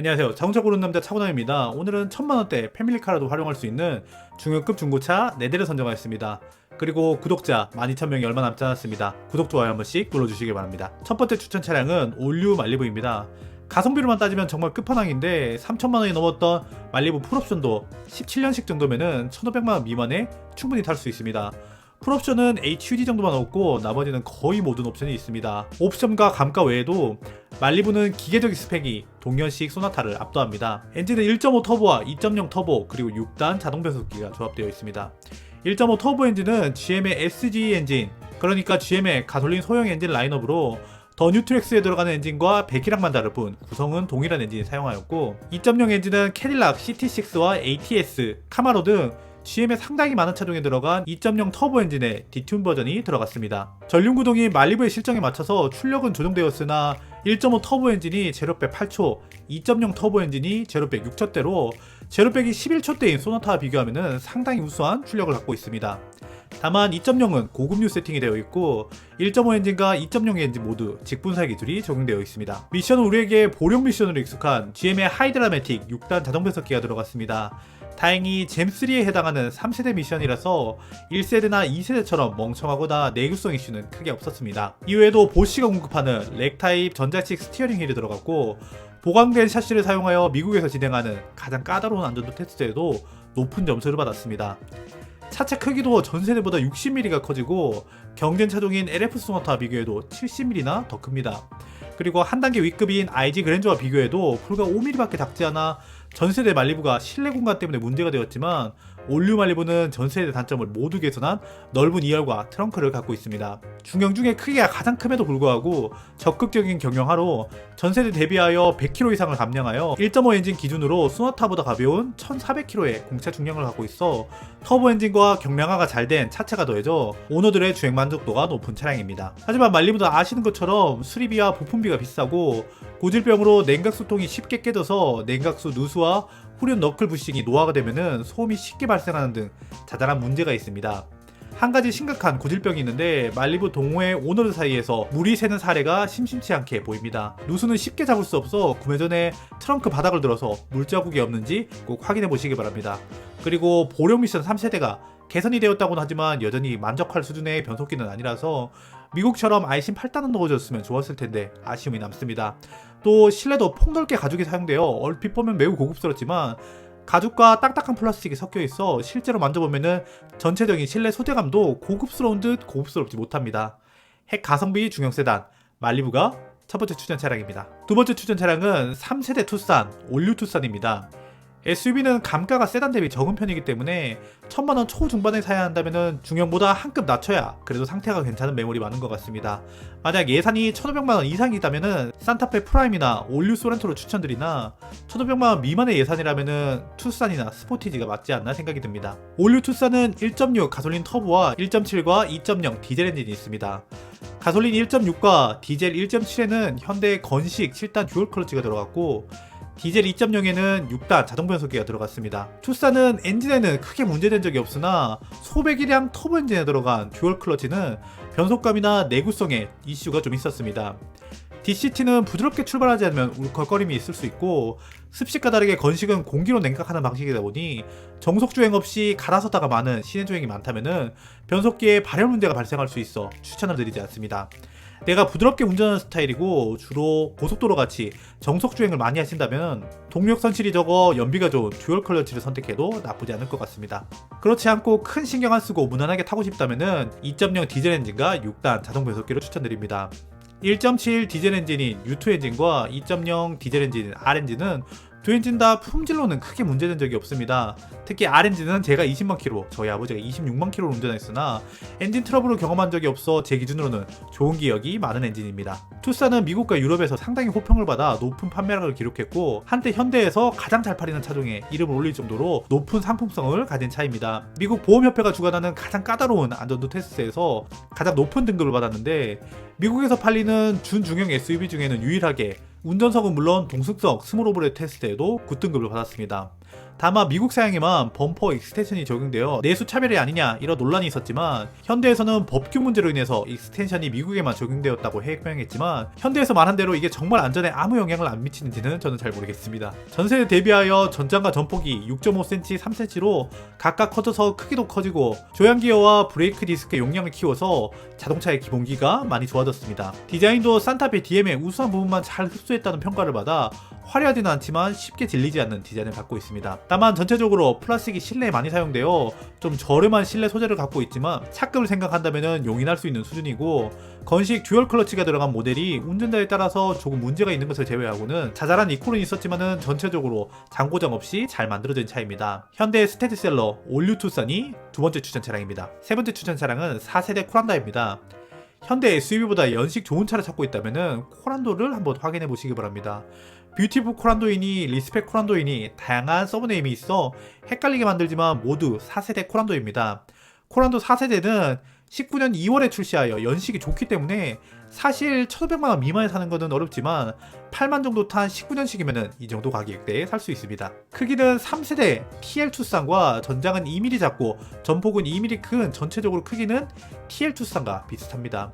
안녕하세요. 자동차 고르는 남자 차고남입니다. 오늘은 1000만원대 패밀리카라도 활용할 수 있는 중형급 중고차 4대를 선정하였습니다. 그리고 구독자 12,000명이 얼마 남지 않았습니다. 구독, 좋아요 한 번씩 눌러주시길 바랍니다. 첫 번째 추천 차량은 올류 말리부입니다. 가성비로만 따지면 정말 끝판왕인데 3천만원이 넘었던 말리부 풀옵션도 17년식 정도면은 1,500만원 미만에 충분히 탈 수 있습니다. 풀옵션은 HUD 정도만 없고 나머지는 거의 모든 옵션이 있습니다. 옵션과 감가 외에도 말리부는 기계적인 스펙이 동년식 소나타를 압도합니다. 엔진은 1.5 터보와 2.0 터보 그리고 6단 자동 변속기가 조합되어 있습니다. 1.5 터보 엔진은 GM의 SGE 엔진, 그러니까 GM의 가솔린 소형 엔진 라인업으로 더 뉴트렉스에 들어가는 엔진과 배기량만 다를 뿐 구성은 동일한 엔진을 사용하였고, 2.0 엔진은 캐딜락 CT6와 ATS, 카마로 등 GM의 상당히 많은 차종에 들어간 2.0 터보 엔진의 디튠 버전이 들어갔습니다. 전륜 구동이 말리부의 실정에 맞춰서 출력은 조정되었으나 1.5 터보 엔진이 제로백 8초, 2.0 터보 엔진이 제로백 6초대로 제로백이 11초대인 소나타와 비교하면 상당히 우수한 출력을 갖고 있습니다. 다만 2.0은 고급류 세팅이 되어 있고 1.5 엔진과 2.0 엔진 모두 직분사 기술이 적용되어 있습니다. 미션은 우리에게 보령 미션으로 익숙한 GM의 하이드라매틱 6단 자동 변속기가 들어갔습니다. 다행히 잼3에 해당하는 3세대 미션이라서 1세대나 2세대처럼 멍청하거나 내구성 이슈는 크게 없었습니다. 이외에도 보쉬가 공급하는 렉타입 전자식 스티어링 휠이 들어갔고, 보강된 샤시를 사용하여 미국에서 진행하는 가장 까다로운 안전도 테스트에도 높은 점수를 받았습니다. 차체 크기도 전세대보다 60mm가 커지고 경쟁 차종인 LF 소나타와 비교해도 70mm나 더 큽니다. 그리고 한 단계 윗급인 IG 그랜저와 비교해도 불과 5mm밖에 작지 않아 전세대 말리부가 실내 공간 때문에 문제가 되었지만, 올류 말리부는 전세대 단점을 모두 개선한 넓은 2열과 트렁크를 갖고 있습니다. 중형 중에 크기가 가장 큼에도 불구하고 적극적인 경영하로 전세대 대비하여 100kg 이상을 감량하여 1.5 엔진 기준으로 소나타보다 가벼운 1400kg의 공차 중량을 갖고 있어 터보 엔진과 경량화가 잘 된 차체가 더해져 오너들의 주행 만족도가 높은 차량입니다. 하지만 말리부도 아시는 것처럼 수리비와 부품비가 비싸고 고질병으로 냉각수통이 쉽게 깨져서 냉각수 누수와 후륜 너클 부싱이 노화가 되면 소음이 쉽게 발생하는 등 자잘한 문제가 있습니다. 한 가지 심각한 고질병이 있는데 말리부 동호회 오너들 사이에서 물이 새는 사례가 심심치 않게 보입니다. 누수는 쉽게 잡을 수 없어 구매 전에 트렁크 바닥을 들어서 물자국이 없는지 꼭 확인해 보시기 바랍니다. 그리고 보령 미션 3세대가 개선이 되었다고는 하지만 여전히 만족할 수준의 변속기는 아니라서 미국처럼 아이신 8단은 넣어줬으면 좋았을 텐데 아쉬움이 남습니다. 또 실내도 폭넓게 가죽이 사용되어 얼핏 보면 매우 고급스럽지만 가죽과 딱딱한 플라스틱이 섞여 있어 실제로 만져보면은 전체적인 실내 소재감도 고급스러운 듯 고급스럽지 못합니다. 핵 가성비 중형 세단 말리부가 첫 번째 추천 차량입니다. 두 번째 추천 차량은 3세대 투싼 올류 투싼입니다. SUV는 감가가 세단 대비 적은 편이기 때문에 1000만원 초중반에 사야 한다면 중형보다 한 급 낮춰야 그래도 상태가 괜찮은 매물이 많은 것 같습니다. 만약 예산이 1500만원 이상이다면 산타페 프라임이나 올류 소렌토를 추천드리나 1500만원 미만의 예산이라면 투싼이나 스포티지가 맞지 않나 생각이 듭니다. 올류 투싼은 1.6 가솔린 터보와 1.7과 2.0 디젤 엔진이 있습니다. 가솔린 1.6과 디젤 1.7에는 현대 건식 7단 듀얼 클러치가 들어갔고, 디젤 2.0에는 6단 자동 변속기가 들어갔습니다. 투싼은 엔진에는 크게 문제된 적이 없으나 소배기량 터보 엔진에 들어간 듀얼 클러치는 변속감이나 내구성에 이슈가 좀 있었습니다. DCT는 부드럽게 출발하지 않으면 울컥거림이 있을 수 있고, 습식과 다르게 건식은 공기로 냉각하는 방식이다 보니 정속주행 없이 갈아서다가 많은 시내주행이 많다면 변속기에 발열 문제가 발생할 수 있어 추천을 드리지 않습니다. 내가 부드럽게 운전하는 스타일이고 주로 고속도로 같이 정속주행을 많이 하신다면 동력 손실이 적어 연비가 좋은 듀얼 클러치를 선택해도 나쁘지 않을 것 같습니다. 그렇지 않고 큰 신경 안 쓰고 무난하게 타고 싶다면 2.0 디젤 엔진과 6단 자동 변속기를 추천드립니다. 1.7 디젤 엔진인 U2 엔진과 2.0 디젤 엔진인 R 엔진은 두 엔진 다 품질로는 크게 문제된 적이 없습니다. 특히 R 엔진은 제가 20만 킬로, 저희 아버지가 26만 킬로를 운전했으나 엔진 트러블을 경험한 적이 없어 제 기준으로는 좋은 기억이 많은 엔진입니다. 투싼은 미국과 유럽에서 상당히 호평을 받아 높은 판매량을 기록했고, 한때 현대에서 가장 잘 팔리는 차종에 이름을 올릴 정도로 높은 상품성을 가진 차입니다. 미국 보험협회가 주관하는 가장 까다로운 안전도 테스트에서 가장 높은 등급을 받았는데, 미국에서 팔리는 준중형 SUV 중에는 유일하게 운전석은 물론 동승석 스몰 오버레 테스트에도 9등급을 받았습니다. 다만 미국 사양에만 범퍼 익스텐션이 적용되어 내수 차별이 아니냐 이런 논란이 있었지만 현대에서는 법규 문제로 인해서 익스텐션이 미국에만 적용되었다고 해외 표명했지만 현대에서 말한 대로 이게 정말 안전에 아무 영향을 안 미치는지는 저는 잘 모르겠습니다. 전세에 대비하여 전장과 전폭이 6.5cm, 3cm로 각각 커져서 크기도 커지고 조향기어와 브레이크 디스크 용량을 키워서 자동차의 기본기가 많이 좋아졌습니다. 디자인도 산타페 DM의 우수한 부분만 잘 흡수했다는 평가를 받아 화려하지는 않지만 쉽게 질리지 않는 디자인을 갖고 있습니다. 다만 전체적으로 플라스틱이 실내에 많이 사용되어 좀 저렴한 실내 소재를 갖고 있지만 차급을 생각한다면 용인할 수 있는 수준이고, 건식 듀얼 클러치가 들어간 모델이 운전자에 따라서 조금 문제가 있는 것을 제외하고는 자잘한 이퀄은 있었지만 전체적으로 장고장 없이 잘 만들어진 차입니다. 현대 스테디셀러 올류 투싼이 두 번째 추천 차량입니다. 세 번째 추천 차량은 4세대 코란다입니다. 현대 SUV보다 연식 좋은 차를 찾고 있다면 코란도를 한번 확인해 보시기 바랍니다. 뷰티풀 코란도이니 리스펙 코란도이니 다양한 서브네임이 있어 헷갈리게 만들지만 모두 4세대 코란도입니다. 코란도 4세대는 19년 2월에 출시하여 연식이 좋기 때문에 사실 1,500만원 미만에 사는 것은 어렵지만 8만 정도 탄 19년식이면 이 정도 가격대에 살 수 있습니다. 크기는 3세대 TL 투싼과 전장은 2mm 작고 전폭은 2mm 큰 전체적으로 크기는 TL 투싼과 비슷합니다.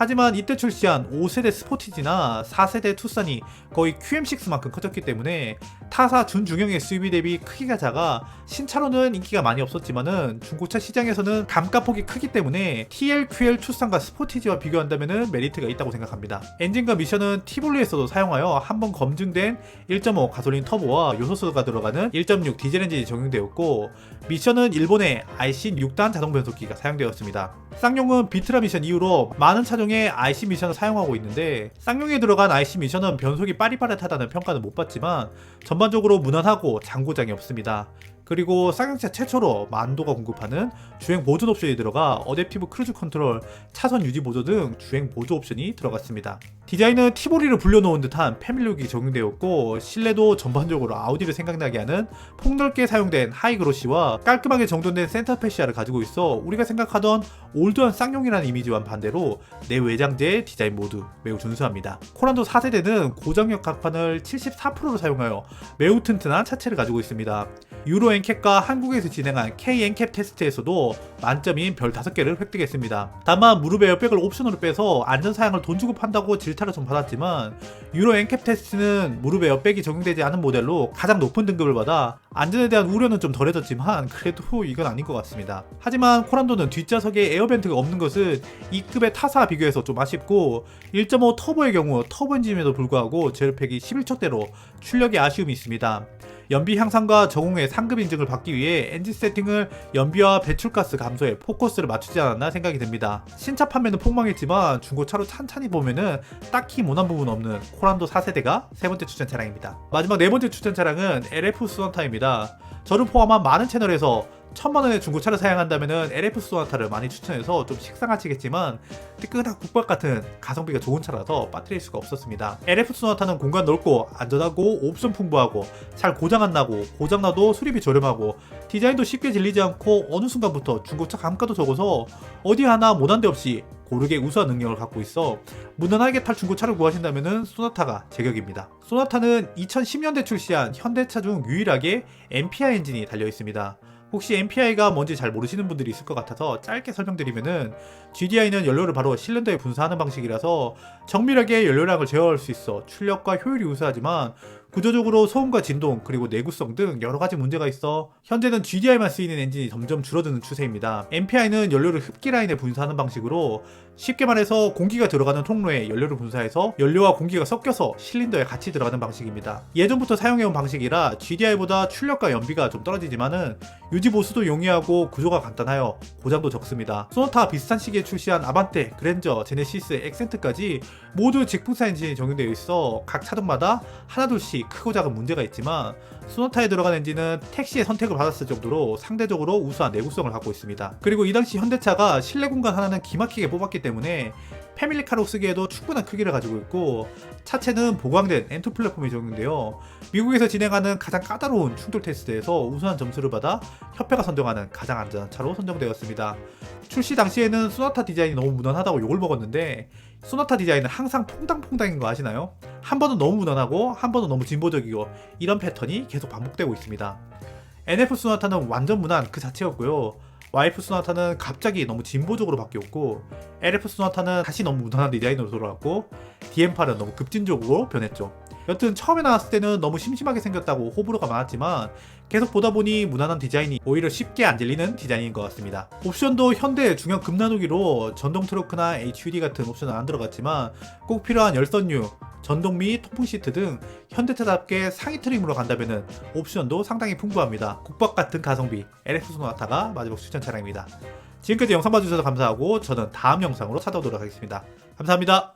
하지만 이때 출시한 5세대 스포티지나 4세대 투싼이 거의 QM6만큼 커졌기 때문에 타사 준중형 SUV 대비 크기가 작아 신차로는 인기가 많이 없었지만은 중고차 시장에서는 감가폭이 크기 때문에 TLQL 투싼과 스포티지와 비교한다면 메리트가 있다고 생각합니다. 엔진과 미션은 티볼리에서도 사용하여 한번 검증된 1.5 가솔린 터보와 요소수가 들어가는 1.6 디젤 엔진이 적용되었고, 미션은 일본의 IC 6단 자동 변속기가 사용되었습니다. 쌍용은 비트라 미션 이후로 많은 차종에 IC 미션을 사용하고 있는데, 쌍용에 들어간 IC 미션은 변속이 빠릿빠릿하다는 평가는 못 받지만 전반적으로 무난하고 장고장이 없습니다. 그리고 쌍용차 최초로 만도가 공급하는 주행 보조 옵션이 들어가 어댑티브 크루즈 컨트롤, 차선 유지 보조 등 주행 보조 옵션이 들어갔습니다. 디자인은 티보리를 불려놓은 듯한 패밀리룩이 적용되었고, 실내도 전반적으로 아우디를 생각나게 하는 폭넓게 사용된 하이그로시와 깔끔하게 정돈된 센터 패시아를 가지고 있어 우리가 생각하던 올드한 쌍용이라는 이미지와는 반대로 내외장재 디자인 모두 매우 준수합니다. 코란도 4세대는 고장력 각판을 74%로 사용하여 매우 튼튼한 차체를 가지고 있습니다. 유로 엔캡과 한국에서 진행한 K 엔캡 테스트에서도 만점인 별 5개를 획득했습니다. 다만 무릎 에어백을 옵션으로 빼서 안전사양을 돈 주고 판다고 질타를 좀 받았지만, 유로 엔캡 테스트는 무릎 에어백이 적용되지 않은 모델로 가장 높은 등급을 받아 안전에 대한 우려는 좀 덜해졌지만 그래도 이건 아닌 것 같습니다. 하지만 코란도는 뒷좌석에 에어벤트가 없는 것은 2급의 타사와 비교해서 좀 아쉽고, 1.5 터보의 경우 터보 엔진임에도 불구하고 제어팩이 11척대로 출력에 아쉬움이 있습니다. 연비 향상과 저공해 상급 인증을 받기 위해 엔진 세팅을 연비와 배출가스 감소에 포커스를 맞추지 않았나 생각이 듭니다. 신차 판매는 폭망했지만 중고차로 찬찬히 보면은 딱히 모난 부분 없는 코란도 4세대가 세 번째 추천 차량입니다. 마지막 네 번째 추천 차량은 LF 소나타입니다. 저를 포함한 많은 채널에서 1000만원의 중고차를 사용한다면 LF 소나타를 많이 추천해서 좀 식상하시겠지만 뜨끈한 국밥 같은 가성비가 좋은 차라서 빠뜨릴 수가 없었습니다. LF 소나타는 공간 넓고 안전하고 옵션 풍부하고 잘 고장 안 나고 고장나도 수리비 저렴하고 디자인도 쉽게 질리지 않고 어느 순간부터 중고차 감가도 적어서 어디 하나 못한 데 없이 고르게 우수한 능력을 갖고 있어 무난하게 탈 중고차를 구하신다면 소나타가 제격입니다. 소나타는 2010년대 출시한 현대차 중 유일하게 MPI 엔진이 달려 있습니다. 혹시 MPI가 뭔지 잘 모르시는 분들이 있을 것 같아서 짧게 설명드리면은, GDI는 연료를 바로 실린더에 분사하는 방식이라서 정밀하게 연료량을 제어할 수 있어 출력과 효율이 우수하지만 구조적으로 소음과 진동 그리고 내구성 등 여러가지 문제가 있어 현재는 GDI만 쓰이는 엔진이 점점 줄어드는 추세입니다. MPI는 연료를 흡기 라인에 분사하는 방식으로 쉽게 말해서 공기가 들어가는 통로에 연료를 분사해서 연료와 공기가 섞여서 실린더에 같이 들어가는 방식입니다. 예전부터 사용해온 방식이라 GDI보다 출력과 연비가 좀 떨어지지만은 유지 보수도 용이하고 구조가 간단하여 고장도 적습니다. 소나타와 비슷한 시기에 출시한 아반떼, 그랜저, 제네시스, 엑센트까지 모두 직분사 엔진이 적용되어 있어 각 차종마다 하나둘씩 크고 작은 문제가 있지만 소나타에 들어간 엔진은 택시의 선택을 받았을 정도로 상대적으로 우수한 내구성을 갖고 있습니다. 그리고 이 당시 현대차가 실내 공간 하나는 기막히게 뽑았기 때문에 패밀리카로 쓰기에도 충분한 크기를 가지고 있고 차체는 보강된 엔투 플랫폼이 적용인데요. 미국에서 진행하는 가장 까다로운 충돌 테스트에서 우수한 점수를 받아 협회가 선정하는 가장 안전한 차로 선정되었습니다. 출시 당시에는 소나타 디자인이 너무 무난하다고 욕을 먹었는데 소나타 디자인은 항상 퐁당퐁당인 거 아시나요? 한 번은 너무 무난하고 한 번은 너무 진보적이고 이런 패턴이 계속 반복되고 있습니다. NF 소나타는 완전 무난 그 자체였고요. YF 소나타는 갑자기 너무 진보적으로 바뀌었고 LF 소나타는 다시 너무 무난한 디자인으로 돌아왔고 DM8은 너무 급진적으로 변했죠. 여튼 처음에 나왔을 때는 너무 심심하게 생겼다고 호불호가 많았지만 계속 보다 보니 무난한 디자인이 오히려 쉽게 안 질리는 디자인인 것 같습니다. 옵션도 현대 중형 급나누기로 전동 트로크나 HUD 같은 옵션은 안 들어갔지만 꼭 필요한 열선류, 전동 및 통풍 시트 등 현대차답게 상위 트림으로 간다면 옵션도 상당히 풍부합니다. 국밥 같은 가성비 LF 소나타가 마지막 추천 차량입니다. 지금까지 영상 봐주셔서 감사하고 저는 다음 영상으로 찾아오도록 하겠습니다. 감사합니다.